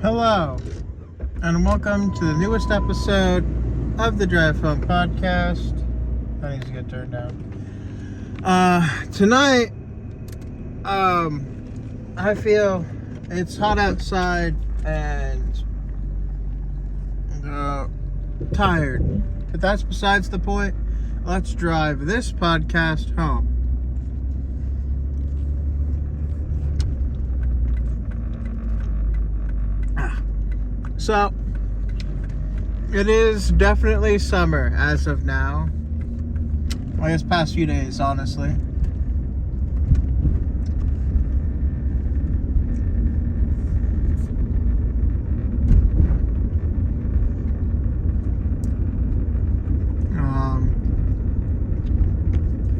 Hello, and welcome to the newest episode of the Drive Home Podcast. That needs to get turned down. Tonight, I feel it's hot outside and tired. But that's besides the point. Let's drive this podcast home. So, it is definitely summer as of now. I guess past few days, honestly.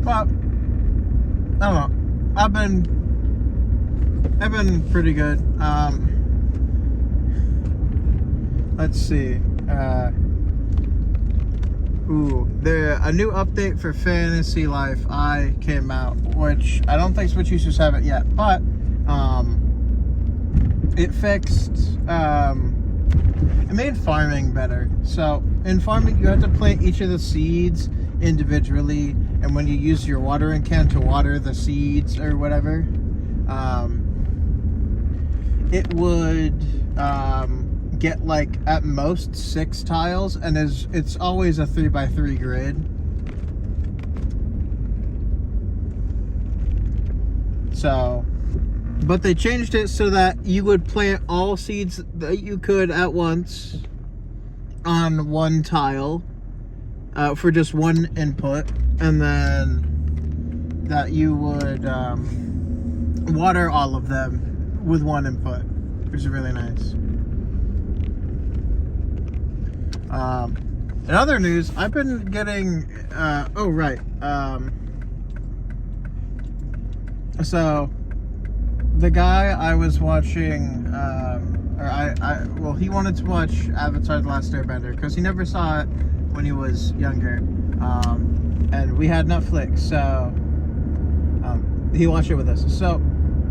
But I don't know. I've been pretty good. Let's see. A new update for Fantasy Life I came out, which I don't think Switch users have it yet, but it fixed. It made farming better. So in farming, you have to plant each of the seeds individually, and when you use your watering can to water the seeds or whatever, it would get like at most 6 tiles, and it's always a 3x3 grid. So, but they changed it so that you would plant all seeds that you could at once on one tile for just one input, and then that you would water all of them with one input, which is really nice. In other news, I've been getting, so the guy I was watching, he wanted to watch Avatar: The Last Airbender because he never saw it when he was younger, and we had Netflix, so he watched it with us. So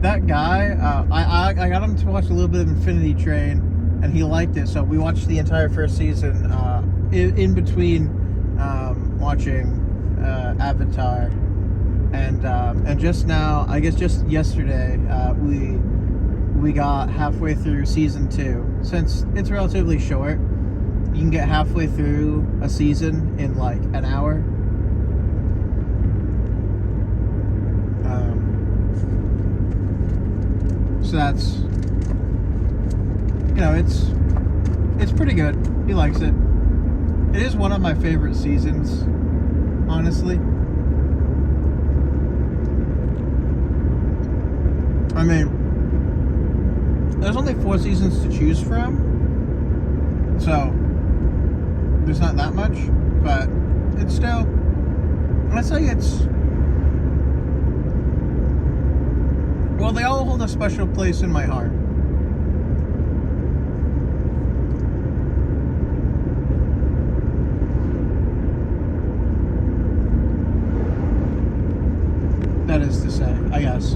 that guy, I got him to watch a little bit of Infinity Train, and he liked it, so we watched the entire first season in between watching Avatar, and just now, I guess just yesterday, we got halfway through season 2. Since it's relatively short, you can get halfway through a season in like an hour. So that's, it's pretty good. He likes it. It is one of my favorite seasons, honestly. I mean, there's only 4 seasons to choose from, so there's not that much, but it's still, I'd say they all hold a special place in my heart. That is to say, I guess.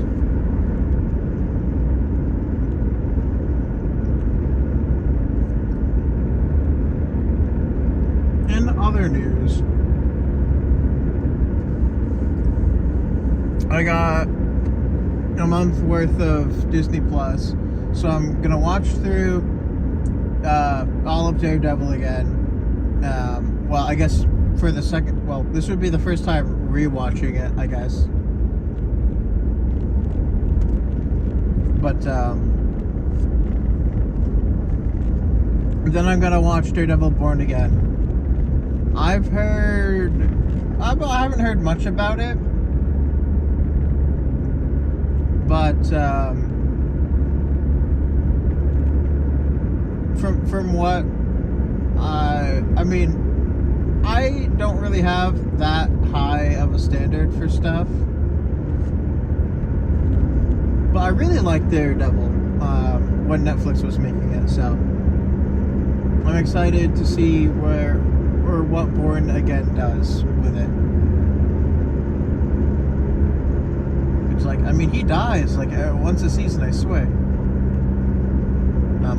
In other news, I got a month worth of Disney Plus, so I'm gonna watch through all of Daredevil again. I guess for the second, this would be the first time rewatching it, I guess. But then I'm gonna watch Daredevil Born Again. I haven't heard much about it, but from what I mean, I don't really have that high of a standard for stuff, but I really liked Daredevil when Netflix was making it, so I'm excited to see what Born Again does with it. It's like, I mean, he dies like once a season, I swear.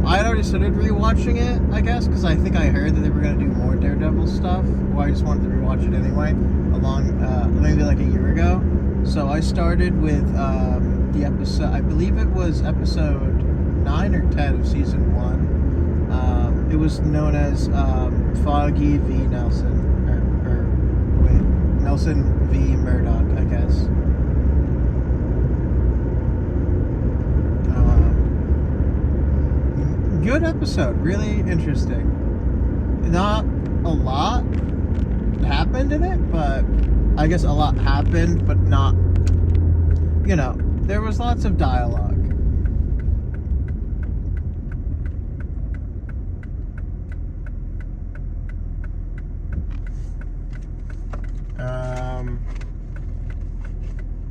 I already started rewatching it, I guess, because I think I heard that they were going to do more Daredevil stuff. Well, I just wanted to rewatch it anyway, maybe like a year ago. So I started with the episode, I believe it was episode 9 or 10 of season 1. It was known as Foggy v. Nelson, Nelson v. Murdoch, I guess. Good episode, really interesting. Not a lot happened in it, but I guess a lot happened, but not, there was lots of dialogue.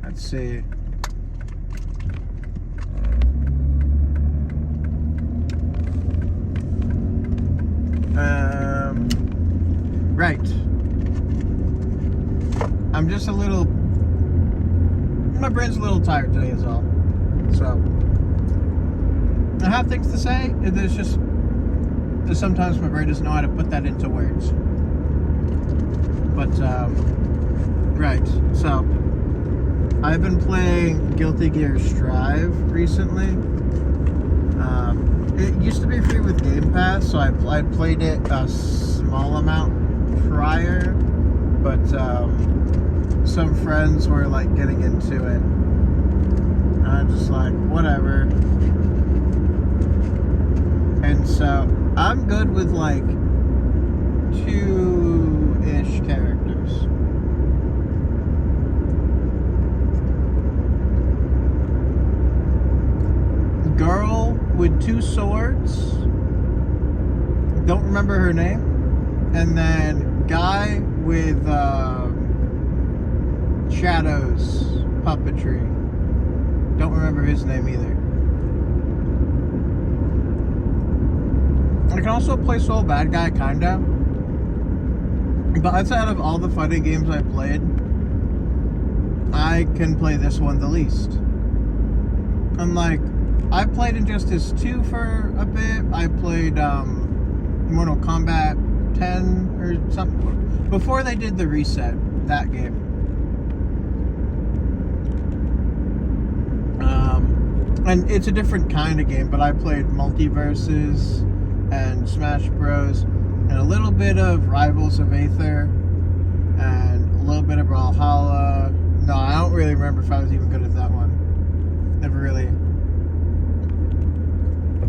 Let's see. Right. I'm just my brain's a little tired today is all. So, I have things to say. There's sometimes my brain doesn't know how to put that into words. But, right. So, I've been playing Guilty Gear Strive recently. It used to be free with Game Pass, so I played it a small amount prior, but some friends were like getting into it. And I'm just like, whatever. And so I'm good with like 2-ish characters. Girl with 2 swords. Don't remember her name. And then guy with shadows puppetry. Don't remember his name either. I can also play Soul Bad Guy, kinda. But outside of all the fighting games I played, I can play this one the least. I'm like, I played Injustice 2 for a bit. I played Mortal Kombat 10 or something. Before they did the reset, that game. And it's a different kind of game, but I played Multiverses and Smash Bros. And a little bit of Rivals of Aether and a little bit of Brawlhalla. No, I don't really remember if I was even good at that one. Never really.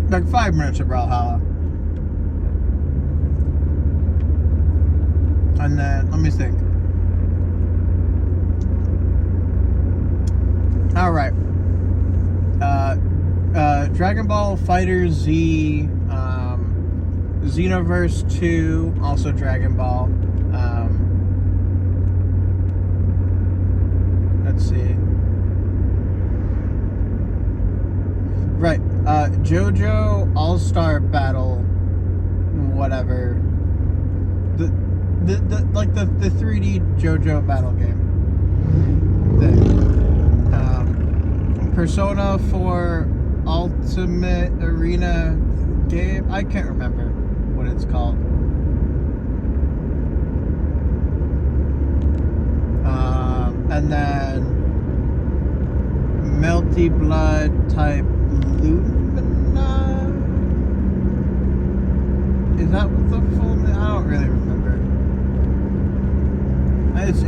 Like 5 minutes of Brawlhalla. And then, let me think. Alright. Dragon Ball Fighter Z, Xenoverse 2, also Dragon Ball. Let's see. Right, JoJo All-Star Battle, whatever. The 3D JoJo battle game thing. Persona 4 Ultimate Arena game. I can't remember what it's called. And then Melty Blood type Lumina. Is that what the full name? I don't really remember.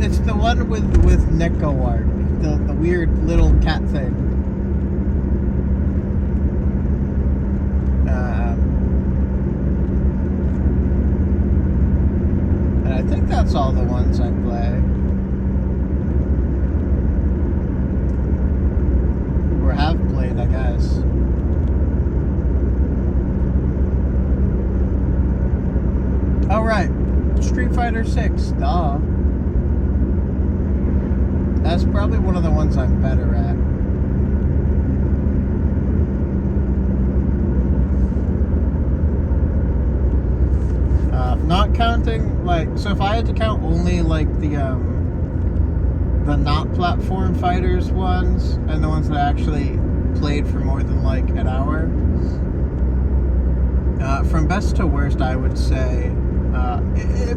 It's the one with Neko Arc, the weird little cat thing. And I think that's all the ones I play. Or have played, I guess. Oh, right. Street Fighter 6, duh. That's probably one of the ones I'm better at. Not counting, like, so if I had to count only, like, the not platform fighters ones, and the ones that I actually played for more than, like, an hour, from best to worst, I would say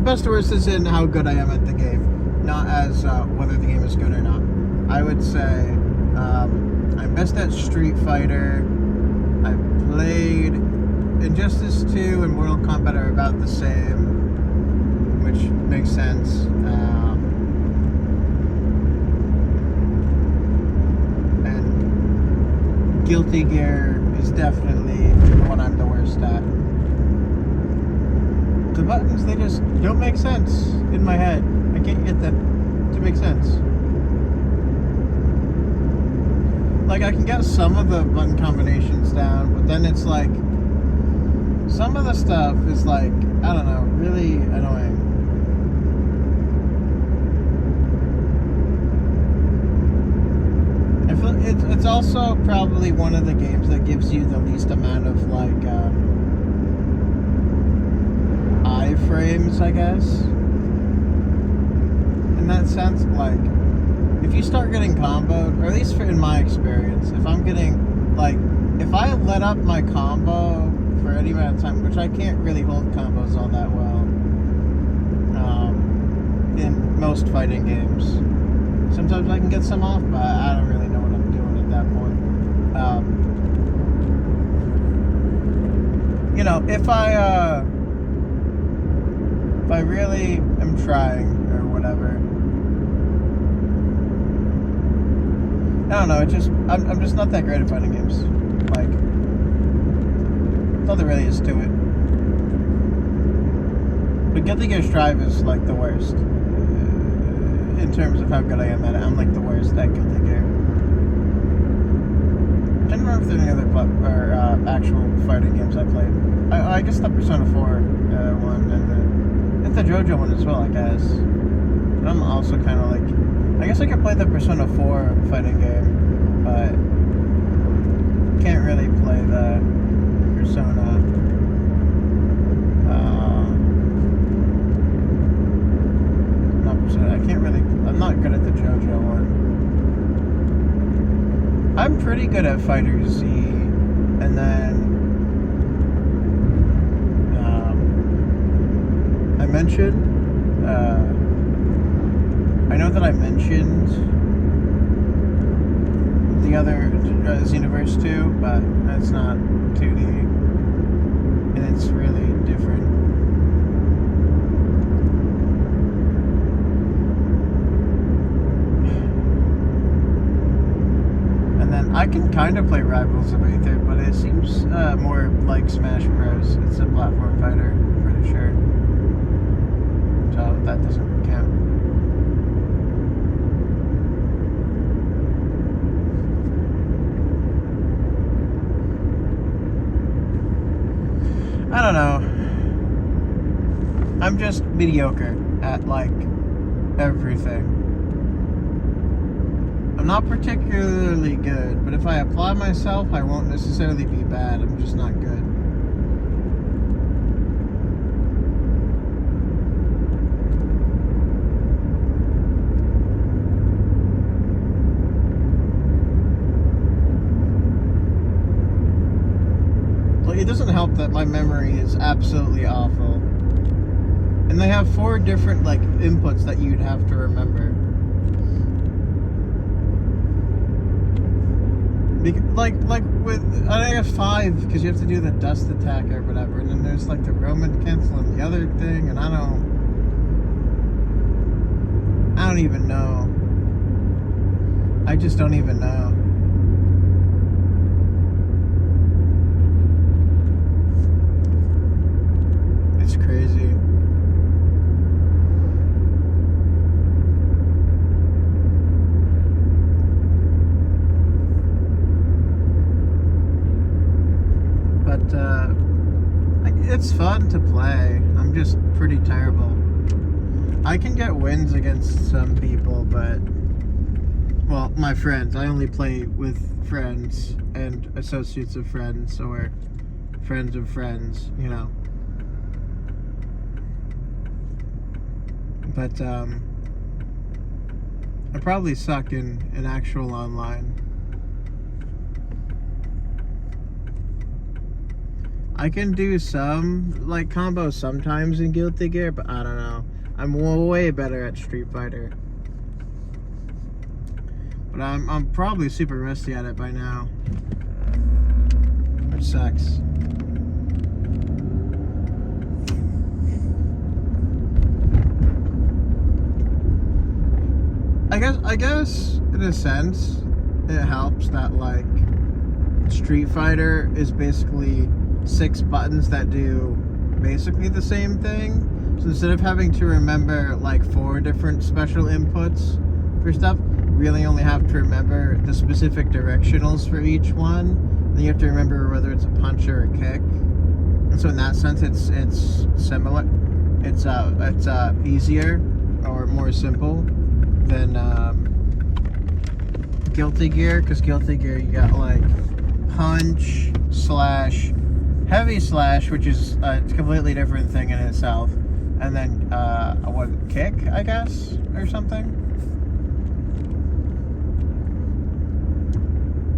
best to worst is in how good I am at the game, not as whether the game is good or not. I would say I'm best at Street Fighter. I've played Injustice 2 and Mortal Kombat are about the same, which makes sense. And Guilty Gear is definitely the one I'm the worst at. The buttons, they just don't make sense in my head. I can't get them to make sense. Like, I can get some of the button combinations down, but then it's like, some of the stuff is like, I don't know, really annoying. I feel it's also probably one of the games that gives you the least amount of, like, iframes, I guess. In that sense, like, if you start getting comboed, or at least in my experience, if I'm getting, like, if I let up my combo for any amount of time, which I can't really hold combos all that well, in most fighting games. Sometimes I can get some off, but I don't really know what I'm doing at that point. You know, if I really am trying or whatever, I don't know. I'm just not that great at fighting games. Like, that's all there really is to it. But Guilty Gear Strive is like the worst in terms of how good I am at it. I'm like the worst at Guilty Gear. I don't remember if there are any other actual fighting games I played. I guess the Persona 4 one and the JoJo one as well, I guess. But I'm also kind of like, I guess I could play the Persona 4 fighting game, but can't really play the Persona. Not Persona. I can't really. I'm not good at the JoJo one. I'm pretty good at Fighter Z, and then I mentioned. I know that I mentioned the other Xenoverse 2, but that's not 2D, and it's really different. And then I can kind of play Rivals of Aether, but it seems more like Smash Bros. It's a platform fighter, I'm pretty sure. So that doesn't count. I don't know. I'm just mediocre at, like, everything. I'm not particularly good, but if I apply myself, I won't necessarily be bad. I'm just not good. It doesn't help that my memory is absolutely awful. And they have 4 different, like, inputs that you'd have to remember. Like with, I guess 5, because you have to do the dust attack or whatever. And then there's, like, the Roman cancel and the other thing, and I don't even know. I just don't even know. It's crazy. But it's fun to play. I'm just pretty terrible. I can get wins against some people, but, well, my friends. I only play with friends and associates of friends, or friends of friends, you know. But I probably suck in actual online. I can do some like combos sometimes in Guilty Gear, but I don't know. I'm way better at Street Fighter. But I'm probably super rusty at it by now, which sucks. I guess in a sense it helps that like Street Fighter is basically 6 buttons that do basically the same thing. So instead of having to remember like 4 different special inputs for stuff, really only have to remember the specific directionals for each one. Then you have to remember whether it's a punch or a kick. And so in that sense, it's similar. It's easier or more simple than Guilty Gear, because Guilty Gear you got like punch slash heavy slash, which is a completely different thing in itself, and then what, kick, I guess, or something.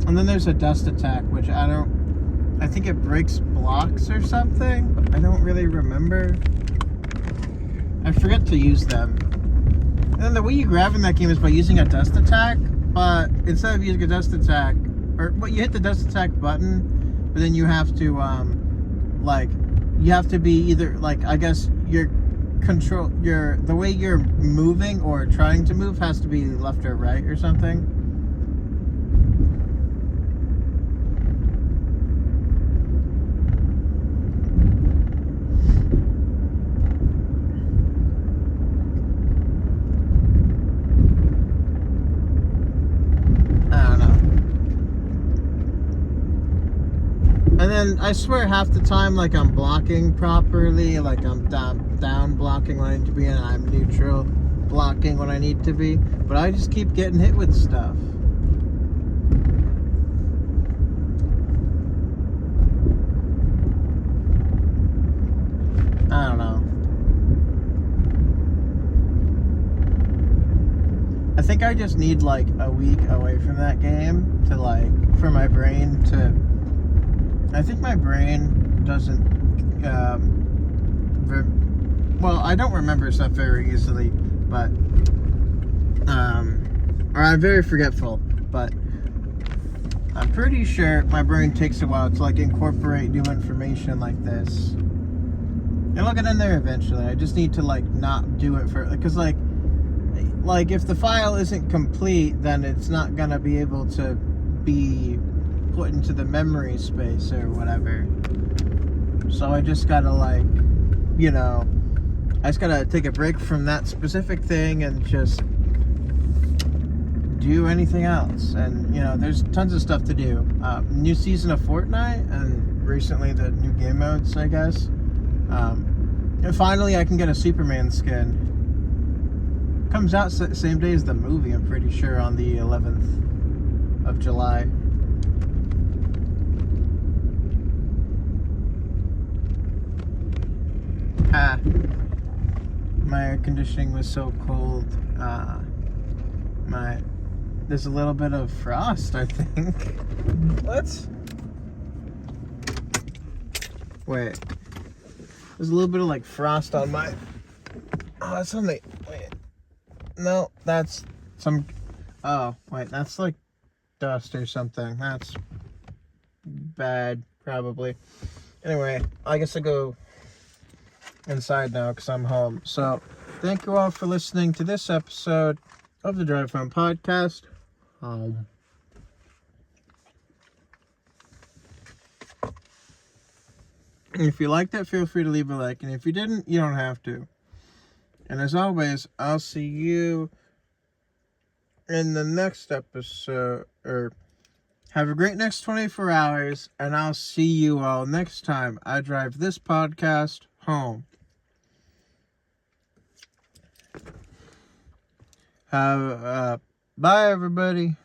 And then there's a dust attack, which I think it breaks blocks or something, but I don't really remember. I forget to use them. And then the way you grab in that game is by using a dust attack, but instead of using a dust attack, you hit the dust attack button, but then you have to, you have to be either, I guess the way you're moving or trying to move has to be left or right or something. And then I swear half the time, I'm blocking properly, I'm down blocking when I need to be, and I'm neutral blocking when I need to be. But I just keep getting hit with stuff. I don't know. I think I just need a week away from that game to for my brain to. I think my brain doesn't, well, I don't remember stuff very easily, but, or I'm very forgetful, but I'm pretty sure my brain takes a while to, incorporate new information like this. It'll get in there eventually. I just need to, not do it for, because, if the file isn't complete, then it's not gonna be able to be put into the memory space or whatever. So I just gotta I just gotta take a break from that specific thing and just do anything else. And there's tons of stuff to do. New season of Fortnite, and recently the new game modes, I guess. And finally I can get a Superman skin. Comes out same day as the movie, I'm pretty sure, on the 11th of July. My air conditioning was so cold. There's a little bit of frost, I think. Wait. There's a little bit of frost on my. Oh, that's on the. Wait. No, that's some. Oh, wait, that's dust or something. That's bad, probably. Anyway, I guess I'll go inside now because I'm home. So thank you all for listening to this episode of the Drive Home Podcast. If you liked it, feel free to leave a like, and if you didn't, you don't have to. And as always, I'll see you in the next episode, or have a great next 24 hours, and I'll see you all next time I drive this podcast home. Bye everybody.